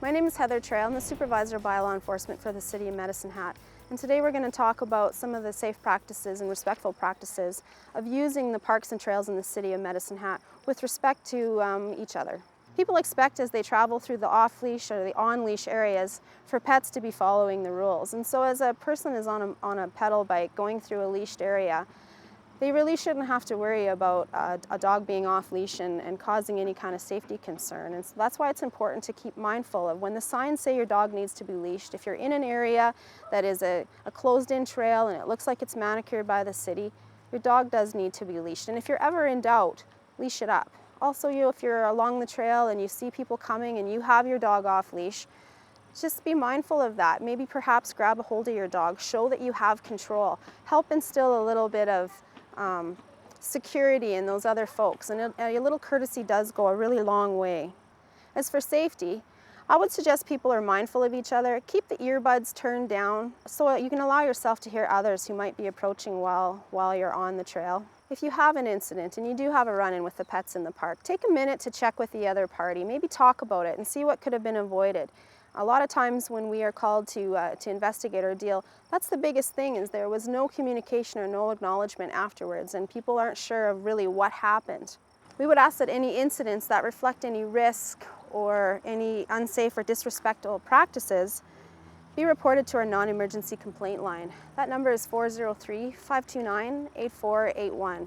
My name is Heather Trail. I'm the Supervisor of Bylaw Enforcement for the City of Medicine Hat. And today we're going to talk about some of the safe practices and respectful practices of using the parks and trails in the City of Medicine Hat with respect to each other. People expect as they travel through the off-leash or the on-leash areas for pets to be following the rules. And so as a person is on a pedal bike going through a leashed area, they really shouldn't have to worry about a dog being off-leash and causing any kind of safety concern. And so that's why it's important to keep mindful of when the signs say your dog needs to be leashed. If you're in an area that is a closed-in trail and it looks like it's manicured by the city, your dog does need to be leashed. And if you're ever in doubt, leash it up. Also, if you're along the trail and you see people coming and you have your dog off-leash, just be mindful of that. Maybe perhaps grab a hold of your dog, show that you have control, help instill a little bit of security in those other folks, and a little courtesy does go a really long way. As for safety, I would suggest people are mindful of each other. Keep the earbuds turned down so you can allow yourself to hear others who might be approaching while you're on the trail. If you have an incident and you do have a run-in with the pets in the park, take a minute to check with the other party, maybe talk about it and see what could have been avoided. A lot of times when we are called to investigate or deal, that's the biggest thing, is there was no communication or no acknowledgement afterwards, and people aren't sure of really what happened. We would ask that any incidents that reflect any risk or any unsafe or disrespectful practices be reported to our non-emergency complaint line. That number is 403-529-8481.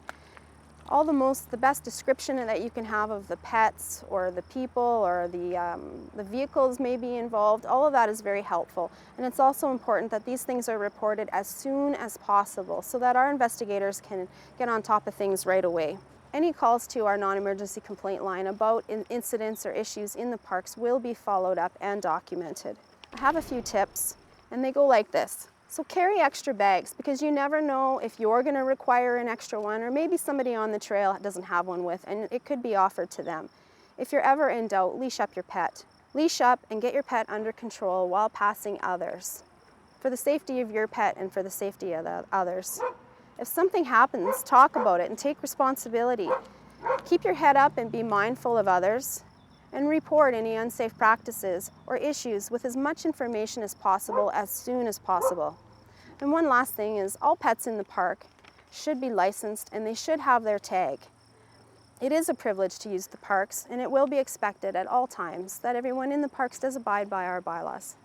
The best description that you can have of the pets or the people or the vehicles may be involved, all of that is very helpful. And it's also important that these things are reported as soon as possible so that our investigators can get on top of things right away. Any calls to our non-emergency complaint line about incidents or issues in the parks will be followed up and documented. I have a few tips, and they go like this. So carry extra bags, because you never know if you're going to require an extra one, or maybe somebody on the trail doesn't have one with, and it could be offered to them. If you're ever in doubt, leash up your pet. Leash up and get your pet under control while passing others, for the safety of your pet and for the safety of the others. If something happens, talk about it and take responsibility. Keep your head up and be mindful of others, and report any unsafe practices or issues with as much information as possible as soon as possible. And one last thing is, all pets in the park should be licensed and they should have their tag. It is a privilege to use the parks, and it will be expected at all times that everyone in the parks does abide by our bylaws.